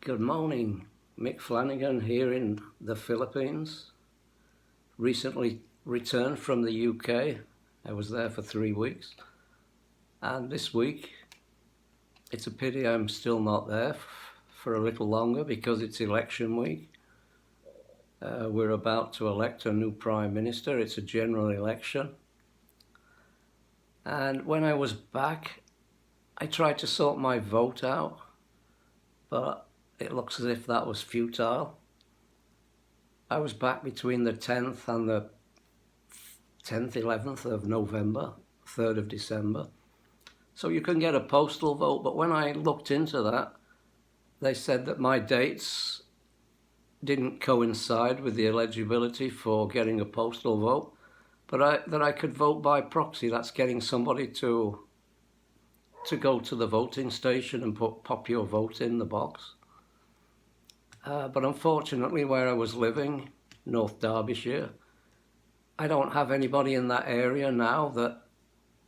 Good morning, Mick Flanagan here in the Philippines. Recently returned from the UK. I was there for 3 weeks. And this week, it's a pity I'm still not there for a little longer because it's election week. We're about to elect a new Prime Minister. It's a general election. And when I was back, I tried to sort my vote out, but it looks as if that was futile. I was back between the 10th and the 10th, 11th of November, 3rd of December. So you can get a postal vote, but when I looked into that, they said that my dates didn't coincide with the eligibility for getting a postal vote, but that I could vote by proxy. That's getting somebody to go to the voting station and pop your vote in the box. But unfortunately, where I was living, North Derbyshire, I don't have anybody in that area now that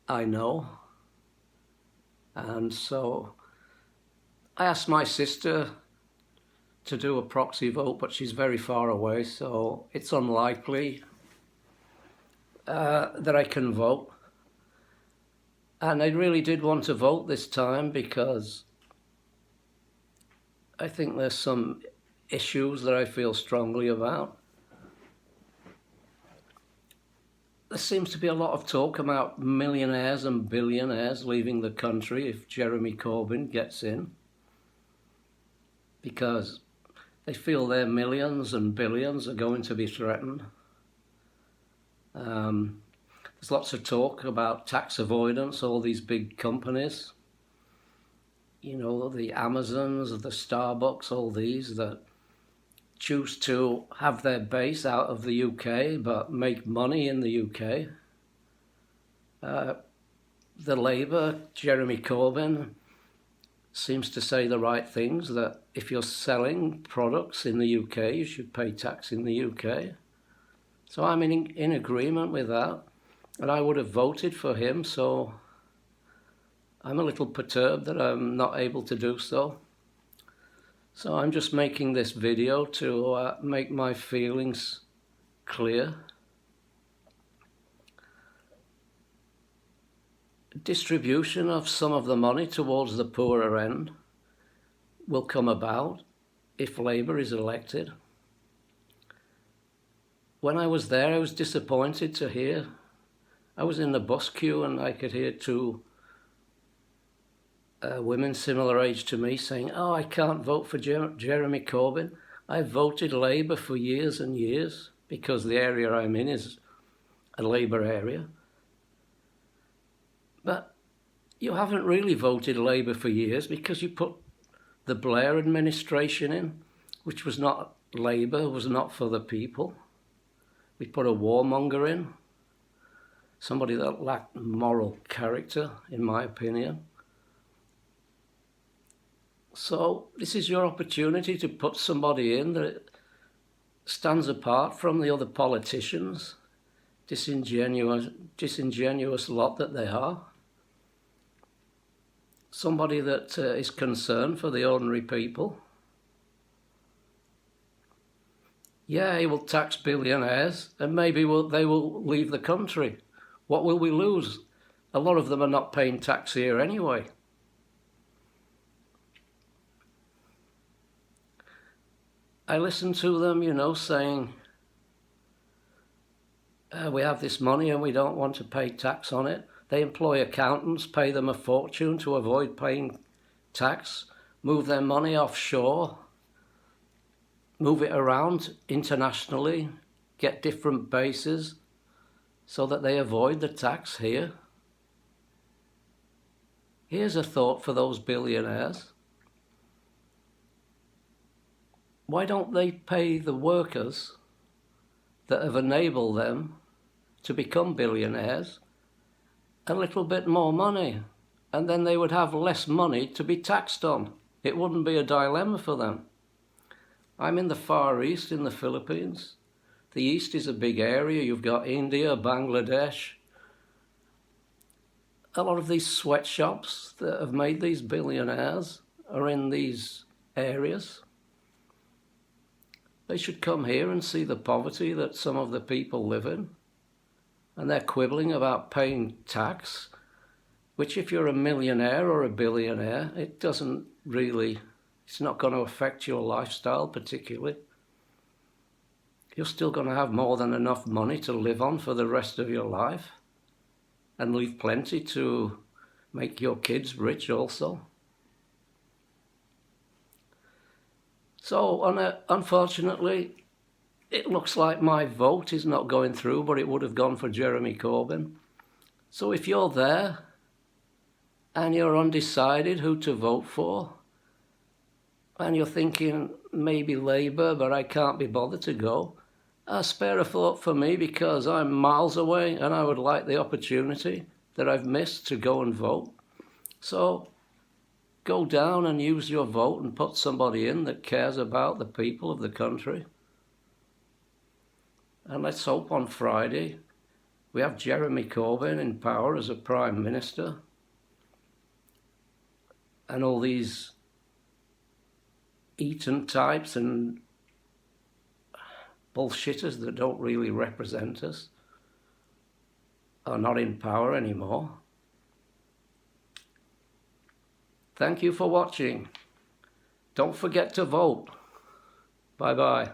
I know. And so I asked my sister to do a proxy vote, but she's very far away, so it's unlikely that I can vote. And I really did want to vote this time because I think there's some issues that I feel strongly about. There seems to be a lot of talk about millionaires and billionaires leaving the country if Jeremy Corbyn gets in, because they feel their millions and billions are going to be threatened. There's lots of talk about tax avoidance, all these big companies, you know, the Amazons, the Starbucks, all these that choose to have their base out of the UK but make money in the UK. The Labour, Jeremy Corbyn, seems to say the right things, that if you're selling products in the UK, you should pay tax in the UK. So I'm in agreement with that, and I would have voted for him, so I'm a little perturbed that I'm not able to do so. So I'm just making this video to make my feelings clear. Distribution of some of the money towards the poorer end will come about if Labour is elected. When I was there, I was disappointed to hear. I was in the bus queue and I could hear two women similar age to me saying, "Oh, I can't vote for Jeremy Corbyn. I voted Labour for years and years because the area I'm in is a Labour area." But you haven't really voted Labour for years because you put the Blair administration in, which was not Labour, was not for the people. We put a warmonger in, somebody that lacked moral character, in my opinion. So this is your opportunity to put somebody in that stands apart from the other politicians, disingenuous lot that they are. Somebody that is concerned for the ordinary people. Yeah, he will tax billionaires and maybe they will leave the country. What will we lose? A lot of them are not paying tax here anyway. I listen to them, you know, saying, we have this money and we don't want to pay tax on it. They employ accountants, pay them a fortune to avoid paying tax, move their money offshore, move it around internationally, get different bases so that they avoid the tax here. Here's a thought for those billionaires. Why don't they pay the workers that have enabled them to become billionaires a little bit more money? And then they would have less money to be taxed on. It wouldn't be a dilemma for them. I'm in the Far East in the Philippines. The East is a big area. You've got India, Bangladesh. A lot of these sweatshops that have made these billionaires are in these areas. They should come here and see the poverty that some of the people live in. And they're quibbling about paying tax, which if you're a millionaire or a billionaire, it doesn't really, it's not going to affect your lifestyle particularly. You're still going to have more than enough money to live on for the rest of your life and leave plenty to make your kids rich also. So unfortunately, it looks like my vote is not going through, but it would have gone for Jeremy Corbyn. So if you're there and you're undecided who to vote for, and you're thinking maybe Labour, but I can't be bothered to go, spare a thought for me, because I'm miles away and I would like the opportunity that I've missed to go and vote. So go down and use your vote and put somebody in that cares about the people of the country. And let's hope on Friday we have Jeremy Corbyn in power as a Prime Minister, and all these Eton types and bullshitters that don't really represent us are not in power anymore. Thank you for watching. Don't forget to vote. Bye-bye.